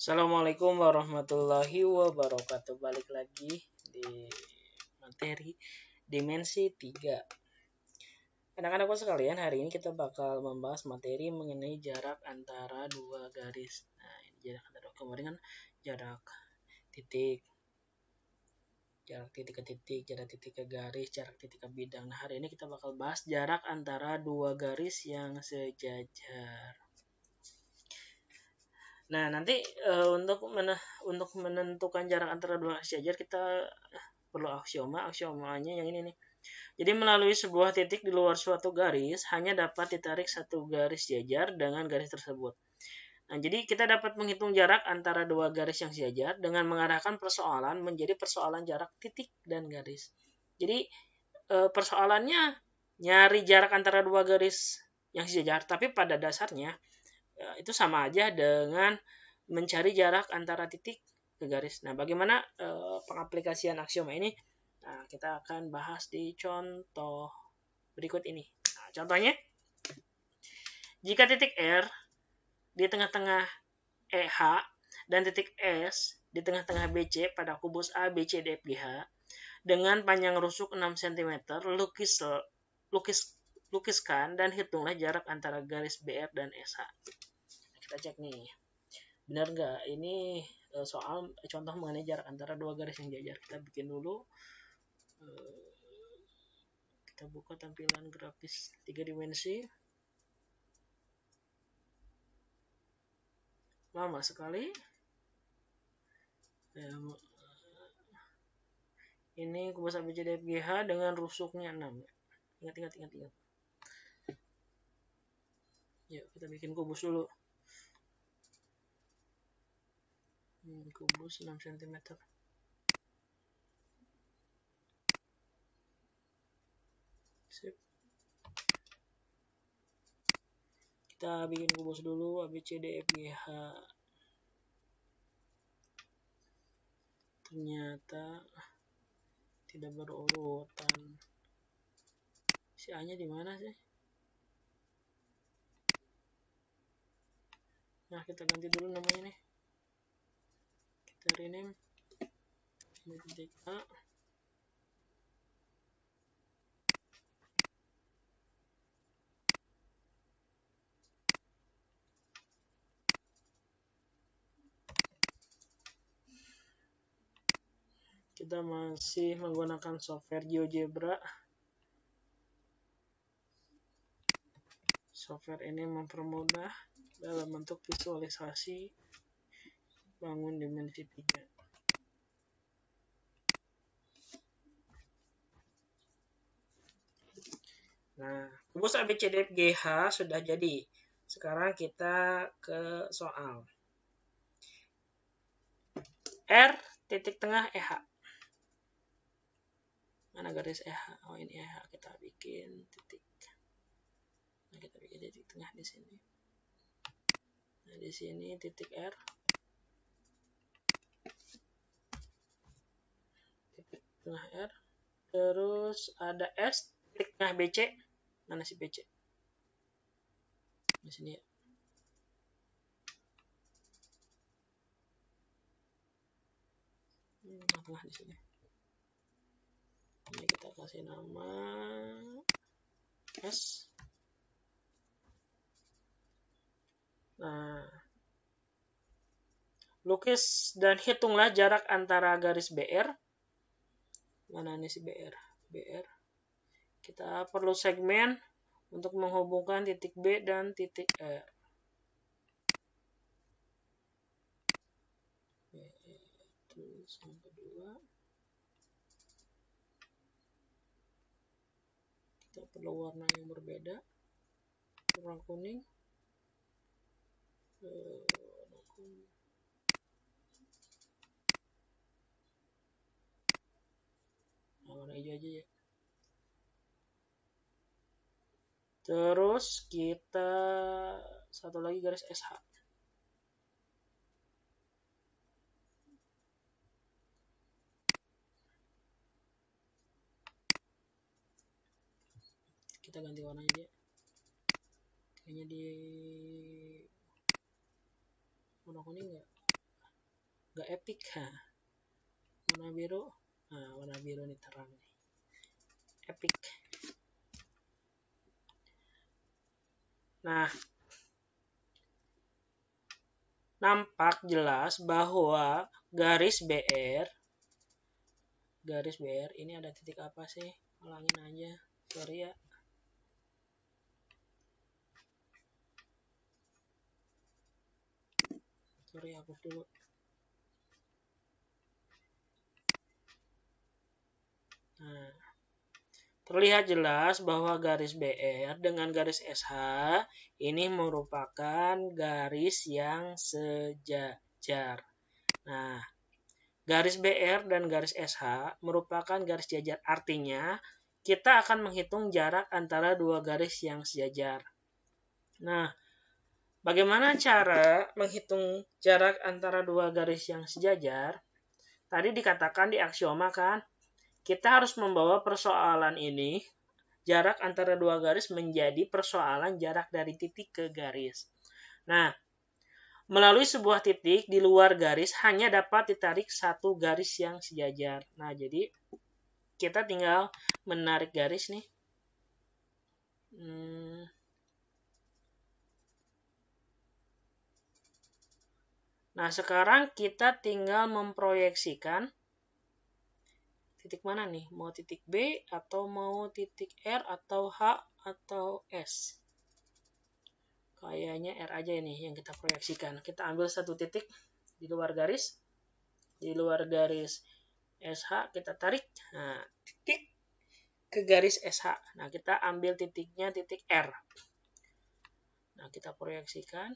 Assalamualaikum warahmatullahi wabarakatuh. Balik lagi di materi dimensi 3. Anak-anakku sekalian, hari ini kita bakal membahas materi mengenai jarak antara dua garis. Nah, ini jarak antara kemarin kan jarak titik ke titik, jarak titik ke garis, jarak titik ke bidang. Nah, hari ini kita bakal bahas jarak antara dua garis yang sejajar. Nah, nanti untuk menentukan jarak antara dua garis sejajar kita perlu aksioma. Aksiomanya yang ini nih. Jadi melalui sebuah titik di luar suatu garis hanya dapat ditarik satu garis sejajar dengan garis tersebut. Nah, jadi kita dapat menghitung jarak antara dua garis yang sejajar dengan mengarahkan persoalan menjadi persoalan jarak titik dan garis. Jadi persoalannya nyari jarak antara dua garis yang sejajar, tapi pada dasarnya itu sama aja dengan mencari jarak antara titik ke garis. Nah, bagaimana pengaplikasian aksioma ini? Nah, kita akan bahas di contoh berikut ini. Nah, contohnya, jika titik R di tengah-tengah EH dan titik S di tengah-tengah BC pada kubus A, B, C, D, F, G, H dengan panjang rusuk 6 cm, lukiskan dan hitunglah jarak antara garis BR dan SH. Kita cek nih, benar nggak ini soal contoh mengenai jarak antara dua garis yang sejajar. Kita bikin dulu, kita buka tampilan grafis 3 dimensi. Lama sekali. Ini kubus ABCDFGH dengan rusuknya 6. Ingat. Yuk kita bikin kubus dulu. Kubus 6 cm. Sip. Kita bikin kubus dulu ABCDFGH. Ternyata tidak berurutan. Si A-nya di mana sih? Nah, kita ganti dulu namanya nih. Kita rename. Ini titik A. Kita masih menggunakan software GeoGebra. Software ini mempermudah dalam bentuk visualisasi bangun dimensi 3. Nah, kubus ABCDFGH sudah jadi. Sekarang kita ke soal. R titik tengah EH. Mana garis EH? Oh, ini EH. Kita bikin titik. Nah, kita bikin titik tengah di sini. Nah, di sini titik R. Titik tengah R. Terus ada S titik tengah BC. Mana si BC? Di sini ya. Tengah di sini. Ini kita kasih nama S. Nah, lukis dan hitunglah jarak antara garis BR. Mana nih si BR? BR. Kita perlu segmen untuk menghubungkan titik B dan titik R. Terus yang kedua, kita perlu warna yang berbeda. Warna kuning. Warna hijau aja ya. Terus kita satu lagi garis SH. Kita ganti warnanya dia. Kayaknya di warna kuning enggak? nggak epic. Warna biru. Nah, warna biru ini terang nih. Epic. Nah, nampak jelas bahwa garis BR ini ada titik apa sih? Ulangin aja. Sorry ya. Sorry, hapus dulu. Nah, terlihat jelas bahwa garis BR dengan garis SH ini merupakan garis yang sejajar. Nah, garis BR dan garis SH merupakan garis jajar. Artinya, kita akan menghitung jarak antara dua garis yang sejajar. Nah, bagaimana cara menghitung jarak antara dua garis yang sejajar? Tadi dikatakan di aksioma kan, kita harus membawa persoalan ini, jarak antara dua garis menjadi persoalan jarak dari titik ke garis. Nah, melalui sebuah titik di luar garis hanya dapat ditarik satu garis yang sejajar. Nah, jadi kita tinggal menarik garis nih. Nah, sekarang kita tinggal memproyeksikan titik mana nih? Mau titik B atau mau titik R atau H atau S? Kayaknya R aja ini yang kita proyeksikan. Kita ambil satu titik di luar garis. Di luar garis SH kita tarik. Nah, titik ke garis SH. Nah, kita ambil titiknya titik R. Nah, kita proyeksikan.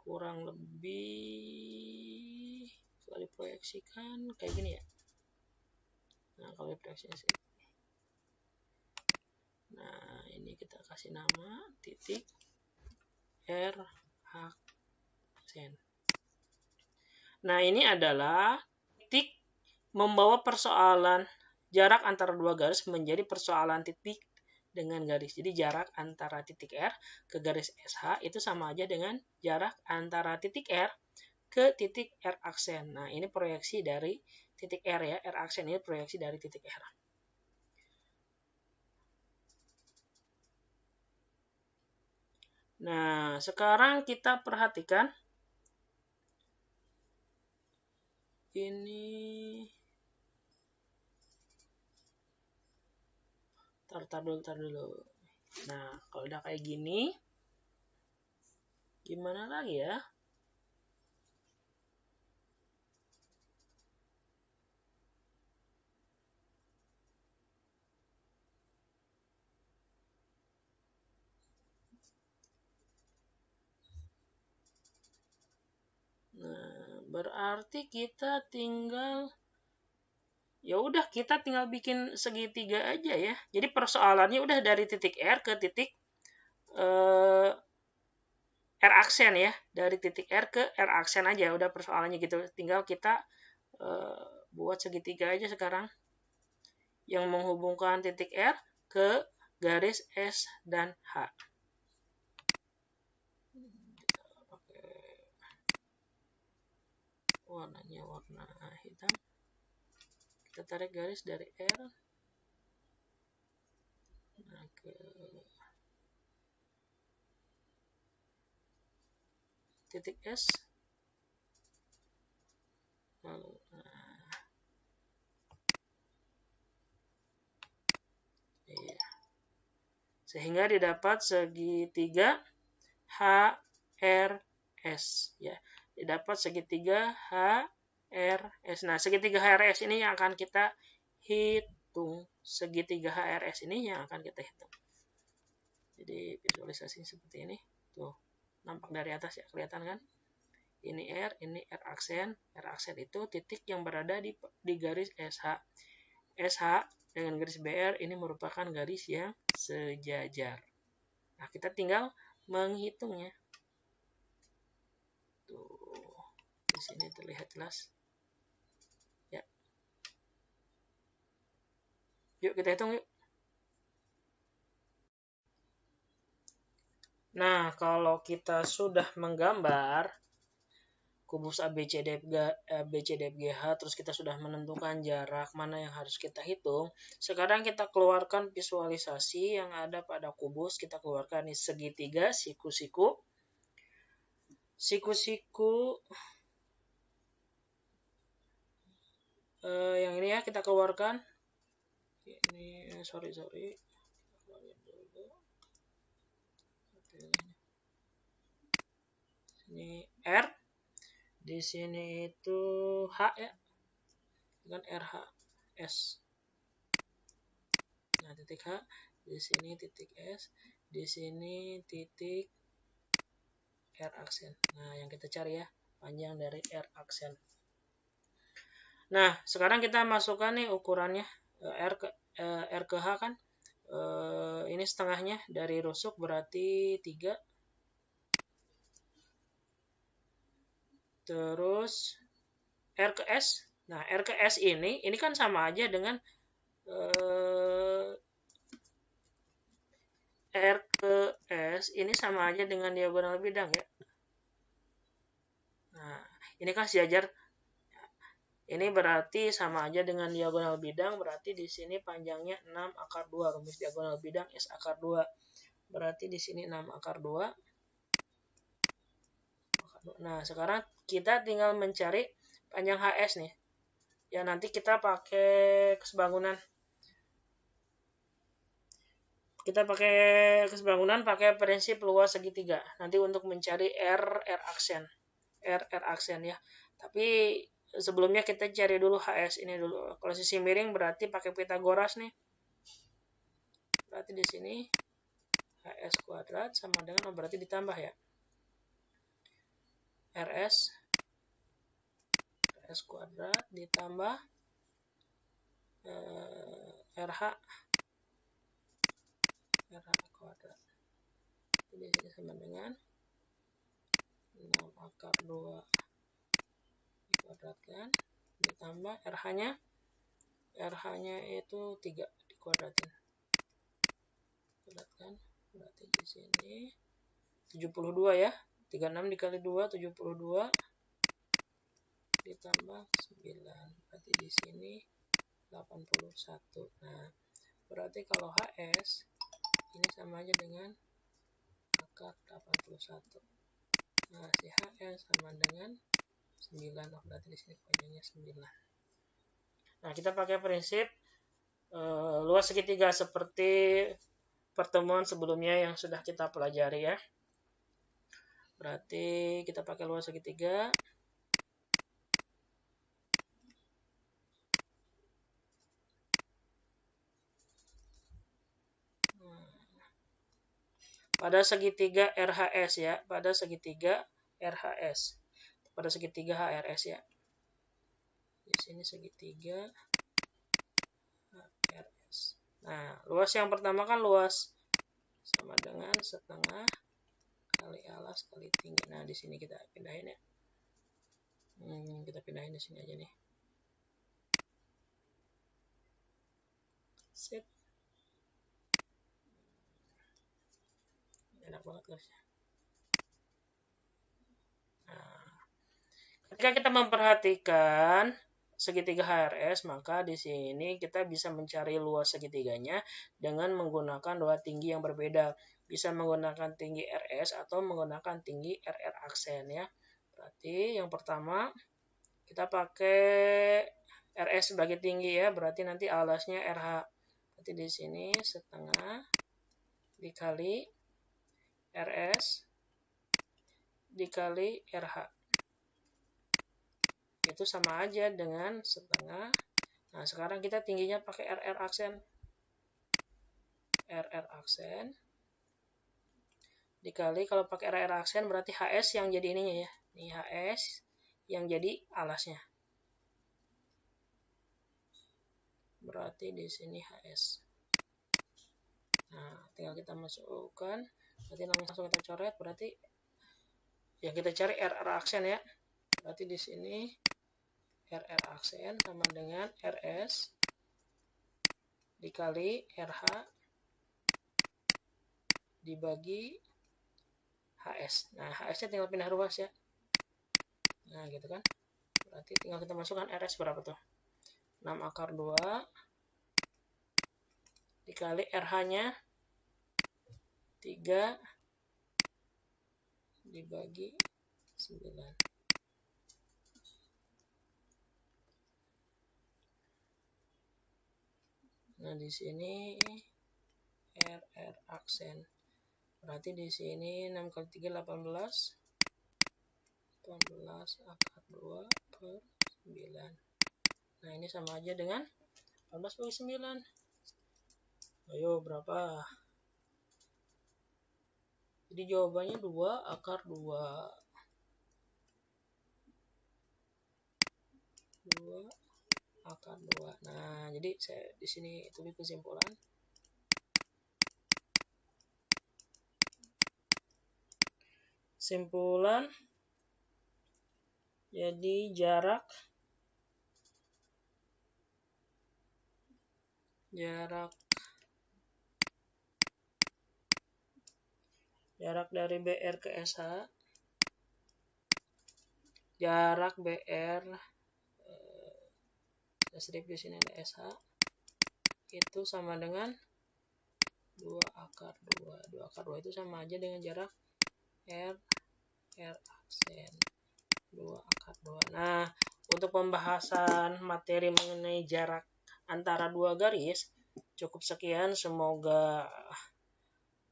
Kurang lebih kalau diproyeksikan kayak gini ya. Nah, kalau diproyeksikan sih. Nah, ini kita kasih nama titik R aksen. Nah, ini adalah titik membawa persoalan jarak antara dua garis menjadi persoalan titik dengan garis. Jadi jarak antara titik R ke garis SH itu sama aja dengan jarak antara titik R ke titik R aksen. Nah, ini proyeksi dari titik R ya. R aksen ini proyeksi dari titik R. Nah, sekarang kita perhatikan. Ini tar dulu. Nah, kalau udah kayak gini, gimana lagi ya? Nah, berarti kita tinggal bikin segitiga aja ya. Jadi persoalannya udah dari titik R ke titik R aksen ya. Dari titik R ke R aksen aja udah persoalannya gitu. Tinggal kita buat segitiga aja sekarang. Yang menghubungkan titik R ke garis S dan H. Kita pakai warnanya warna hitam. Kita tarik garis dari R ke titik S. Lalu, iya. Sehingga didapat segitiga HRS ya. Didapat segitiga HRS. Nah, segitiga HRS ini yang akan kita hitung. Segitiga HRS ini yang akan kita hitung. Jadi visualisasi seperti ini. Tuh, nampak dari atas ya, kelihatan kan? Ini R, ini R aksen. R aksen itu titik yang berada di garis SH. SH dengan garis BR ini merupakan garis yang sejajar. Nah, kita tinggal menghitungnya. Tuh, di sini terlihat jelas. Ya. Yuk kita hitung yuk. Nah, kalau kita sudah menggambar kubus ABCDFGH, terus kita sudah menentukan jarak mana yang harus kita hitung. Sekarang kita keluarkan visualisasi yang ada pada kubus. Kita keluarkan ini segitiga, siku-siku. Siku-siku yang ini ya kita keluarkan. Ini sorry. Ini R, di sini itu H ya, dengan RH S. Nah, titik H, di sini titik S, di sini titik R aksen. Nah, yang kita cari ya, panjang dari R aksen. Nah, sekarang kita masukkan nih ukurannya, R ke H kan, ini setengahnya dari rusuk berarti 3. Terus R ke S. Nah, R ke S ini kan sama aja dengan R ke S ini sama aja dengan diagonal bidang ya. Nah, ini kan sejajar. Ini berarti sama aja dengan diagonal bidang, berarti di sini panjangnya 6 akar 2. Rumus diagonal bidang S akar 2. Berarti di sini 6 akar 2. Nah, sekarang kita tinggal mencari panjang HS nih. Ya, nanti kita pakai kesebangunan. Kita pakai prinsip luas segitiga. Nanti untuk mencari R aksen ya. Tapi sebelumnya kita cari dulu HS ini dulu. Kalau sisi miring berarti pakai Pitagoras nih. Berarti di sini HS kuadrat sama dengan berarti ditambah ya. RS kuadrat ditambah RH kuadrat. Jadi ini sama dengan 6 akar 2 dikuadratkan ditambah RH-nya itu 3 dikuadratin. Kuadratkan berarti di sini 72 ya. 36 dikali 2 72 ditambah 9 berarti di sini 81. Nah, berarti kalau HS ini sama aja dengan akar 81. Nah, si HS sama dengan 9. Berarti di sini panjangnya 9. Nah, kita pakai prinsip luas segitiga seperti pertemuan sebelumnya yang sudah kita pelajari ya. Berarti kita pakai luas segitiga. Pada segitiga RHS ya, pada segitiga RHS. Pada segitiga HRS ya. Di sini segitiga HRS. Nah, luas yang pertama kan luas sama dengan setengah kali alas kali tinggi. Nah, di sini kita pindahin ya. Kita pindahin di sini aja nih. Sip. Enak banget guys. Nah, ketika kita memperhatikan segitiga HRS, maka di sini kita bisa mencari luas segitiganya dengan menggunakan dua tinggi yang berbeda. Bisa menggunakan tinggi RS atau menggunakan tinggi RR aksen ya. Berarti yang pertama kita pakai RS sebagai tinggi ya, berarti nanti alasnya RH. Berarti di sini setengah dikali RS dikali RH. Itu sama aja dengan setengah. Nah, sekarang kita tingginya pakai RR aksen. RR aksen dikali, kalau pakai RR aksen berarti HS yang jadi ininya ya. Ini HS yang jadi alasnya. Berarti di sini HS. Nah, tinggal kita masukkan. Berarti langsung kita coret. Berarti yang kita cari RR aksen ya. Berarti di sini RR aksen sama dengan RS dikali RH dibagi HS. Nah, HS-nya tinggal pindah ruas ya. Nah, gitu kan. Berarti tinggal kita masukkan RS berapa tuh? 6 akar 2 dikali RH-nya 3 dibagi 9. Nah, di sini RR aksen. Berarti di sini 6 kali 3 18. 18 akar 2 per 9. Nah, ini sama aja dengan 18 bagi 9. Ayo, berapa? Jadi jawabannya 2 akar 2. 2 akar 2. Nah, jadi saya di sini tulis kesimpulan. Simpulan, jadi jarak dari BR ke SH, jarak BR strip di sini ada SH, itu sama dengan 2 akar 2. 2 akar 2 itu sama aja dengan jarak R aksen 2 akar 2. Nah, untuk pembahasan materi mengenai jarak antara dua garis cukup sekian. Semoga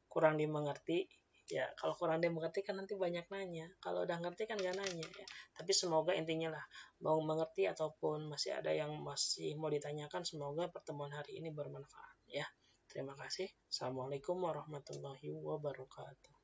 kurang dimengerti. Ya, kalau kurang dimengerti kan nanti banyak nanya. Kalau udah ngerti kan gak nanya ya. Tapi semoga intinya lah, mau mengerti ataupun masih ada yang masih mau ditanyakan, semoga pertemuan hari ini bermanfaat ya. Terima kasih. Assalamualaikum warahmatullahi wabarakatuh.